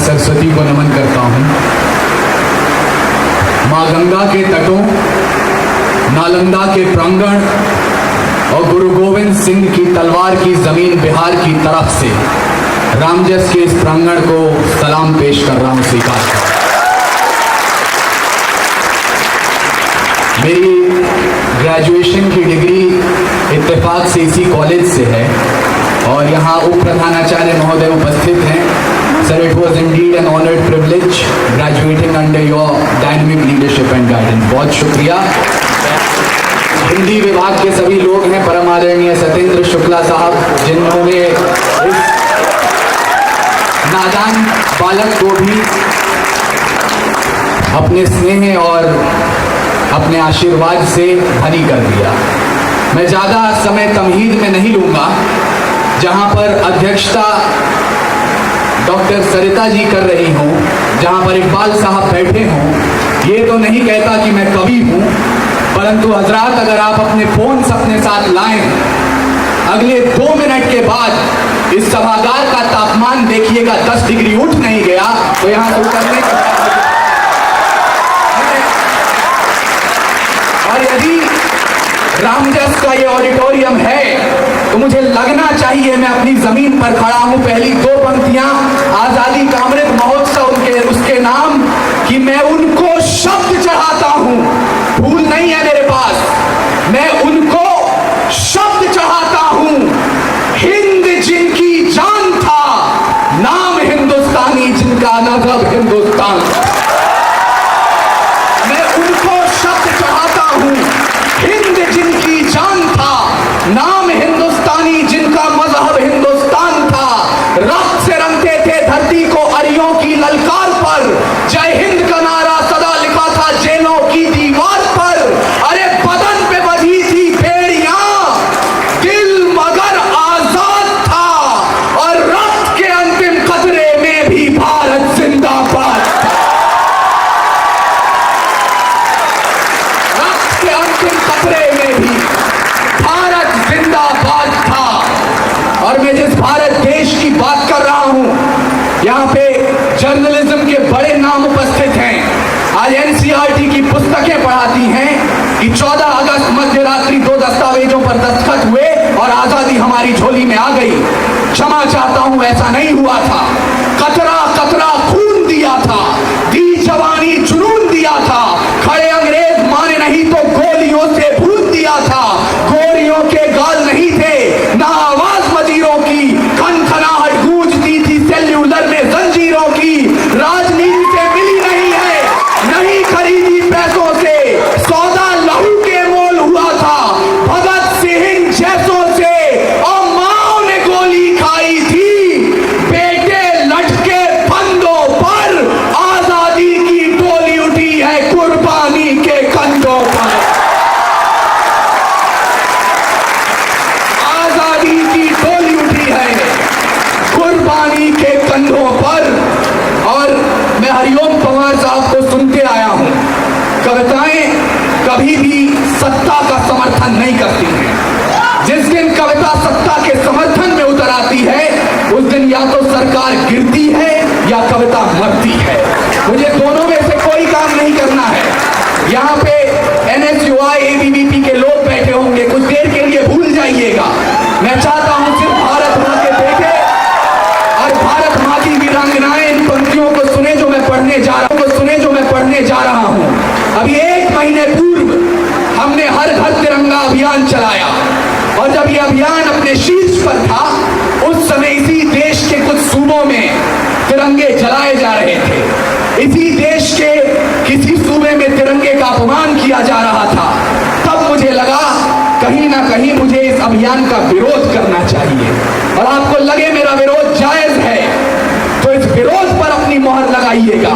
सरस्वती को नमन करता हूँ। माँ गंगा के तटों, नालंदा के प्रांगण और गुरु गोविंद सिंह की तलवार की जमीन बिहार की तरफ से रामजस के इस प्रांगण को सलाम पेश कर रहा हूँ, स्वीकार कर। मेरी ग्रेजुएशन की डिग्री इत्तेफाक से इसी कॉलेज से है और यहाँ उप प्रधानाचार्य महोदय उपस्थित हैं। Sir, it was indeed an honoured privilege graduating under your dynamic leadership and guidance. बहुत शुक्रिया। हिंदी विभाग के सभी लोग हैं, परम आदरणीय सत्येंद्र शुक्ला साहब, जिन्होंने इस नादान बालक को भी अपने स्नेह और अपने आशीर्वाद से धनी कर दिया। मैं ज़्यादा समय तमहीद में नहीं लूँगा, जहाँ पर अध्यक्षता डॉक्टर सरिता जी कर रही हूँ, जहाँ पर इकबाल साहब बैठे हों। ये तो नहीं कहता कि मैं कवि हूँ, परंतु हजरात, अगर आप अपने फोन अपने साथ लाएं, अगले 2 मिनट के बाद इस सभागार का तापमान देखिएगा 10 डिग्री उठ नहीं गया तो यहाँ से उतरने के और यदि रामजस का ये ऑडिटोरियम है तो मुझे लगना चाहिए मैं अपनी जमीन पर खड़ा हूं। पहली 2 पंक्तियां आजादी का अमृत महोत्सव उसके नाम कि मैं उनको शब्द चढ़ाता हूं, फूल नहीं है मेरे पास, मैं उनको शब्द चढ़ाता हूं। हिंद जिनकी जान था, नाम हिंदुस्तानी जिनका मजहब हिंदुस्तान, मैं उनको शब्द चढ़ाता हूं। हिंद जिनकी जान था, नाम हिंदुस्तानी जिनका मजहब हिंदुस्तान था। रक्त से रंगते थे धरती को अरियों की ललकार पर, जय हिंद का नारा सदा लिखा था जेलों की दीवार पर। अरे बदन पे बंधी थी भेड़ियां, दिल मगर आजाद था, और रक्त के अंतिम कतरे में भी भारत जिंदाबाद। रक्त के अंतिम कतरे में भी भारत जिंदाबाद था। और मैं जिस भारत देश की बात कर रहा हूं, यहाँ पे जर्नलिज्म के बड़े नाम उपस्थित हैं। आज एनसीईआरटी की पुस्तकें पढ़ाती हैं कि 14 अगस्त मध्य रात्रि 2 दस्तावेजों पर दस्तखत हुए और आजादी हमारी झोली में आ गई। क्षमा चाहता हूं, ऐसा नहीं हुआ था। कतरा कतरा खून दिया था, दी जवानी जुनून दिया था। खड़े अंग्रेज माने नहीं तो गोलियों से भून दिया था। गोलियों के गाल नहीं थे, ना आवाज मजीरों की, खनखनाहट गूंजती थी सेल्यूलर में जंजीरों की। राजनीति से मिली नहीं है, नहीं खरीदी पैसों से, सौदा लहू के मोल हुआ था। भगत सिंह जैसों से और माओ ने गोली खाई थी। बेटे लटके फंदों पर, आजादी की डोली उठी है कुर्बानी के कंधों पर। आजादी की डोली उठी है कुर्बानी के कंधों पर। और मैं हरिओम पवार साहब को सुनते आया हूं, कविताएं कभी भी सत्ता का समर्थन नहीं करती हैं। जिस दिन कविता सत्ता के समर्थन में उतर आती है, उस दिन या तो सरकार गिरती है या कविता मरती है। मुझे दोनों में से कोई काम नहीं करना है। यहाँ पे एनएसयूआई एबीवीपी के लोग बैठे होंगे, कुछ देर के लिए भूल जाइएगा। मैं चाहता हूं सिर्फ भारत माँ के बेटे और भारत माँ की वीरांगनाएं इन पंक्तियों को सुने जो मैं पढ़ने जा रहा हूं। अभी 1 महीने पूर्व हमने हर घर तिरंगा अभियान चलाया, और जब यह अभियान अपने शीर्ष पर था, उस समय इसी देश के कुछ सूबों में तिरंगे जलाए जा रहे थे। इसी देश के किसी सूबे में तिरंगे का अपमान किया जा रहा था। तब मुझे लगा कहीं ना कहीं मुझे इस अभियान का विरोध करना चाहिए, और आपको लगे मेरा विरोध जायज है तो इस विरोध पर अपनी मोहर लगाइएगा।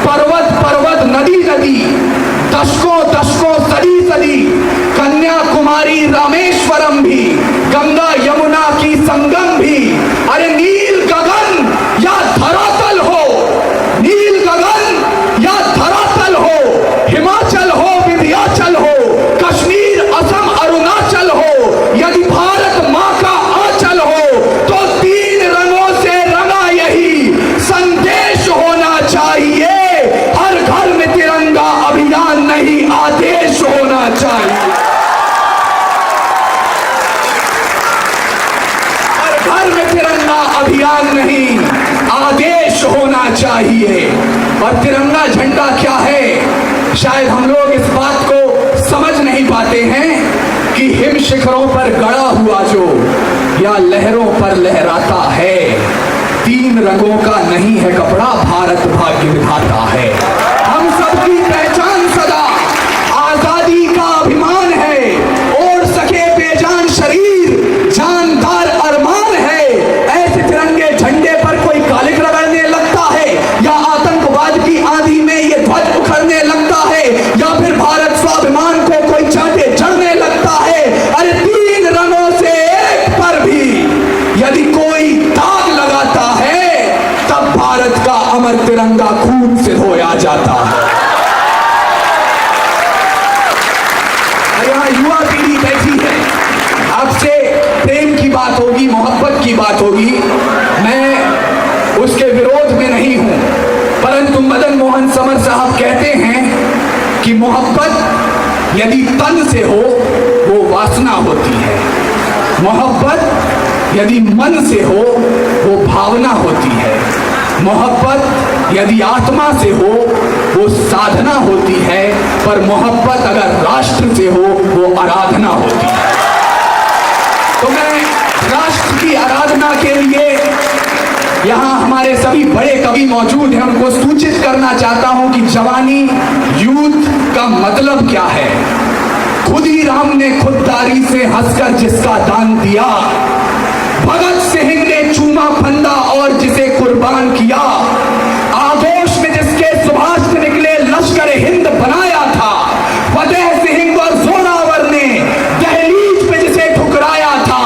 पर्वत पर्वत नदी नदी, दशकों दशकों सदी सदी, कन्याकुमारी रामेश्वरम भी, गंगा यमुना की संगम भी। अरे नील गगन या धरातल हो, नील गगन या धरातल हो, हिमाचल हो विंध्याचल हो, कश्मीर असम अरुणाचल हो, यदि भारत माँ का आंचल हो, तो 3 रंगों से रंगा यही संदेश होना चाहिए। और तिरंगा झंडा क्या है, शायद हम लोग इस बात को समझ नहीं पाते हैं कि हिम शिखरों पर गड़ा हुआ जो या लहरों पर लहराता है, 3 रंगों का नहीं है कपड़ा, भारत भाग्य विधाता है। हम सबकी पहचान सदा आजादी का अभिमान है, ओढ़ सके बेजान शरीर जानदार अरमान है। ऐसे तिरंगे झंडे पर कोई कालिक रगड़ने लगता है, या आतंकवाद की आंधी में ये ध्वज उखड़ने लगता है, या फिर भारत स्वाभिमान को कोई चांटे चढ़ने लगता है। अरे 3 रंगों से एक पर भी यदि कोई दाग लगाता है, तब भारत का अमर तिरंगा खून से धोया जाता है। यहाँ युवा पीढ़ी बैठी है, आपसे प्रेम की बात होगी, मोहब्बत की बात होगी, मैं उसके विरोध में नहीं हूं, परंतु मदन मोहन समर साहब कहते हैं कि मोहब्बत यदि तन से हो वो वासना होती है, मोहब्बत यदि मन से हो वो भावना होती है, मोहब्बत यदि आत्मा से हो वो साधना होती है, पर मोहब्बत अगर राष्ट्र से हो वो आराधना होती है। तो मैं राष्ट्र की आराधना के लिए यहाँ हमारे सभी बड़े कवि मौजूद हैं, उनको सूचित करना चाहता हूं कि जवानी यूथ का मतलब क्या है। खुद ही राम ने खुददारी से हंसकर जिसका दान दिया, भगत सिंह ने चूमा फंदा और जिसे कुर्बान किया, आगोश में जिसके सुभाष से निकले लश्कर हिंद बनाया था, फतेह सिंह और जोरावर ने दहलीज पे जिसे ठुकराया था,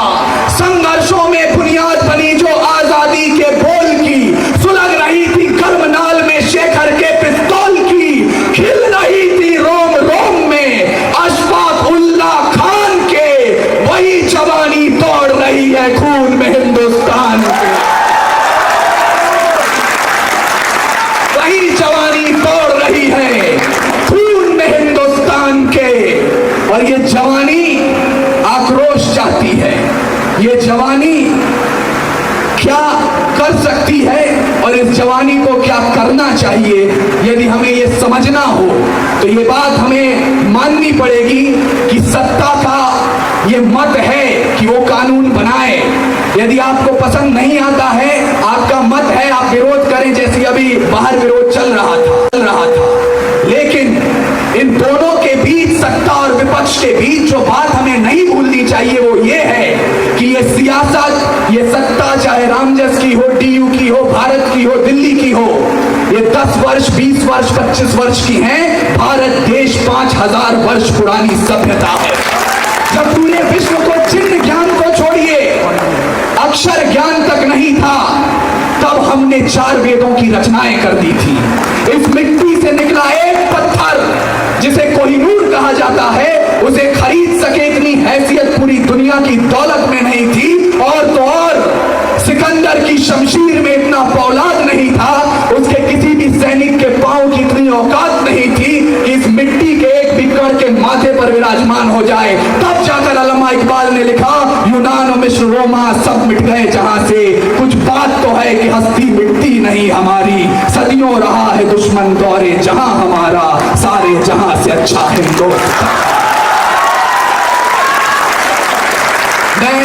संघर्षों में बुनियाद बनी जो आजादी के बोल की, सुलग रही थी गर्मनाल में शेखर के पिस्तौल की, खिल रही थी रोम रोम में अशफाक उल्लाह खान के, वही जवानी तोड़ रही है खून में हिंदुस्तान के, वही जवानी तोड़ रही है खून में हिंदुस्तान के। और ये जवानी आक्रोश चाहती है, ये जवानी क्या कर सकती है और इस जवानी को क्या करना चाहिए, यदि हमें ये समझना हो तो ये बात हमें माननी पड़ेगी कि सत्ता का ये मत है कि वो कानून बनाए। यदि आपको पसंद नहीं आता है, आपका मत है, आप विरोध करें, जैसे अभी बाहर विरोध चल रहा था, लेकिन इन दोनों के बीच, सत्ता और विपक्ष के बीच जो बात हमें नहीं भूलनी चाहिए वो ये है कि ये सियासत, ये सत्ता चाहे रामजस की हो, डीयू की हो, भारत की हो, दिल्ली की हो, ये 10 वर्ष, 20 वर्ष, 25 वर्ष की है। भारत देश 5000 वर्ष पुरानी सभ्यता है। जब पूरे विश्व को चिन्ह ज्ञान को छोड़िए, अक्षर ज्ञान तक नहीं था, तब हमने 4 वेदों की रचनाएं कर दी थी। इस मिट्टी से निकला एक पत्थर जिसे कोहिनूर कहा जाता है, उसे खरीद सके इतनी हैसियत पूरी दुनिया की दौलत में नहीं थी। और तो और सिकंदर की शमशीर में इतना फौलाद नहीं था, उसके किसी भी सैनिक के पांव की इतनी औकात नहीं थी कि इस मिट्टी के एक भी कण के माथे पर विराजमान हो जाए। तब जाकर अल्लामा इकबाल ने लिखा, यूनान और मिस्र रोमा सब मिट गए जहां से, कुछ बात तो है कि हस्ती मिटती नहीं हमारी, सदियों रहा है दुश्मन दौरे जहां हमारा, सारे जहां से अच्छा हिंदुस्तान। मैं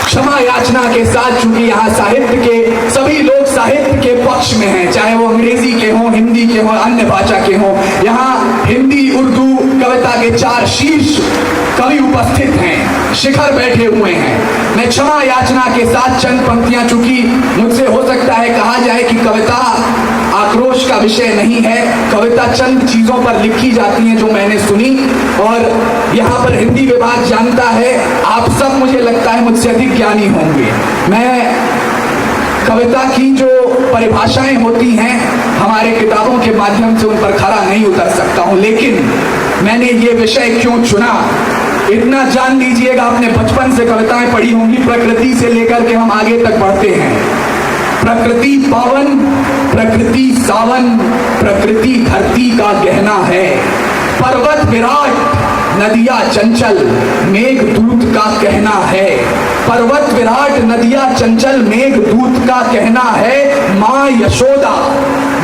क्षमा याचना के साथ, चूंकि यहाँ साहित्य के सभी लोग साहित्य के पक्ष में हैं, चाहे वो अंग्रेजी के हों, हिंदी के हों, अन्य भाषा के हों, यहाँ हिंदी उर्दू कविता के 4 शीर्ष कवि उपस्थित हैं, शिखर बैठे हुए हैं। मैं क्षमा याचना के साथ चंद पंक्तियां, चूंकि मुझसे हो सकता है कहा जाए कि कविता आक्रोश का विषय नहीं है, कविता चंद चीजों पर लिखी जाती हैं जो मैंने सुनी, और यहाँ पर हिंदी विभाग जानता है, आप सब मुझे लगता है मुझसे अधिक ज्ञानी होंगे। मैं कविता की जो परिभाषाएं होती हैं हमारे किताबों के माध्यम से उन पर खरा नहीं उतर सकता हूं, लेकिन मैंने ये विषय क्यों चुना, इतना जान लीजिएगा, आपने बचपन से कविताएं पढ़ी होंगी, प्रकृति से लेकर के हम आगे तक पढ़ते हैं। प्रकृति पावन, प्रकृति सावन, प्रकृति धरती का गहना है, पर्वत विराट, नदिया चंचल, मेघदूत का कहना है। पर्वत विराट, नदिया चंचल, मेघदूत का कहना है, मान माँ यशोदा,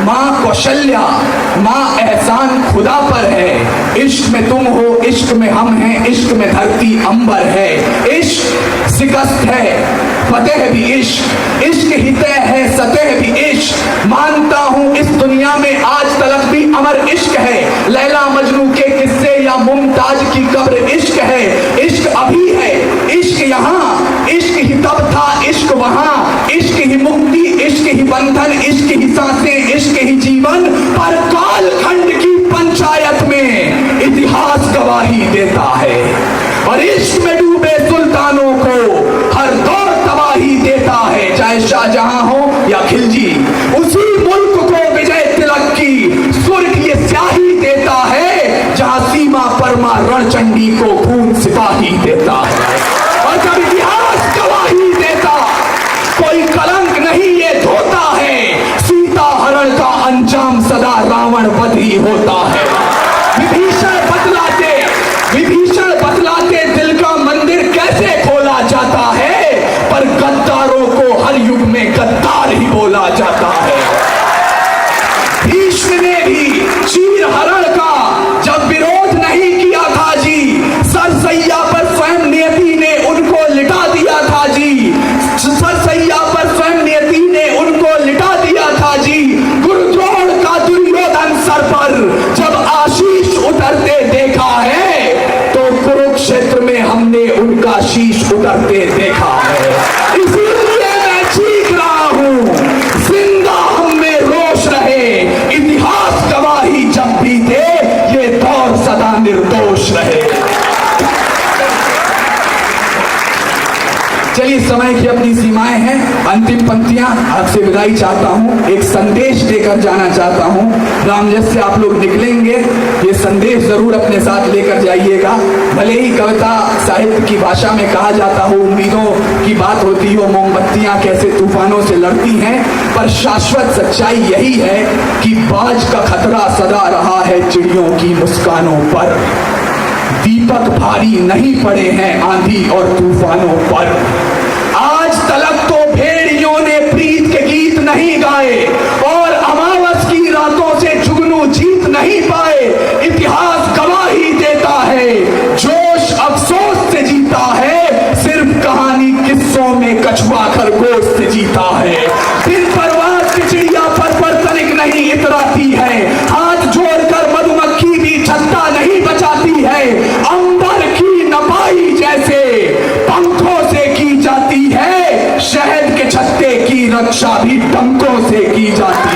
माँ कौशल्या, माँ एहसान खुदा पर है। इश्क में तुम हो, इश्क में हम हैं, इश्क में धरती अंबर है। इश्क शिकस्त है, फतेह भी इश्क, इश्क ही तय है, सतह भी इश्क। मानता हूँ इस दुनिया में आज तलक भी अमर इश्क है। लैला मजनू के किस्से या मुमताज की कब्र इश्क है। इश्क अभी है, इश्क यहाँ, इश्क ही तब था, इश्क वहाँ। इश्क ही मुक्ति, इश्क ही बंधन, इश्क ही सांसें, इश्क ही जीवन। पर काल खंड की पंचायत में इतिहास गवाही देता है। और इश्क में डूबे सुल्तानों को हर दौर तबाही देता है। चाहे शाहजहां हो या खिलजी, उसी मुल्क को विजय तिलक की स्वर्ग ये स्याही देता है, जहां सीमा पर मां रणचंडी को खून सिपाही देता है। और जब इतिहास गवाही देता, कोई कलंक नहीं ये धोता है। सीता हरण का अंजाम सदा रावण वध ही होता है। विभीषण बतलाते दिल का मंदिर कैसे खोला जाता है, पर गद्दारों को हर युग में गद्दार ही बोला जाता है। भीष्म ने भी चीर हरण का जब विरोध नहीं किया था जी, सरसैया पर स्वयं नियति ने उनको लिटा दिया था जी, सरसैया पर स्वयं नियति ने उनको लिटा दिया था जी। गुरुद्रोण का दुर्योधन सर पर जब आशीष उतरते देखा है, क्षेत्र में हमने उनका शीश उतरते देखा है। इसीलिए मैं चीख रहा हूं, जिंदा हम में रोष रहे, इतिहास गवाही जब भी दे, ये दौर सदा निर्दोष रहे। चलिए, समय की अपनी सीमाएं हैं। अंतिम पंक्तियां आपसे विदाई चाहता हूं, एक संदेश देकर जाना चाहता हूं। रामजस से आप लोग निकलेंगे, ये संदेश जरूर अपने साथ लेकर जाइएगा। भले ही कविता साहित्य की भाषा में कहा जाता हो, उम्मीदों की बात होती हो, मोमबत्तियां कैसे तूफानों से लड़ती हैं, पर शाश्वत सच्चाई यही है कि बाज का खतरा सदा रहा है चिड़ियों की मुस्कानों पर। दीपक भारी नहीं पड़े हैं आंधी और तूफानों पर। आज तलक तो भेड़ियों ने प्रीत के गीत नहीं गाए, और अमावस की रातों से जुगनू जीत नहीं पाए। इतिहास गवाही देता है, जोश अफसोस से जीता है, सिर्फ कहानी किस्सों में कछुआ खरगोश से जीता है। फिर परवाज की चिड़िया पर तनिक नहीं इतराती है, हाथ जोड़कर मधुमक्खी भी छत्ता नहीं बचाती है। अंबर की नपाई जैसे पंखों से की जाती है, शहद के छत्ते की रक्षा भी डंकों से की जाती है।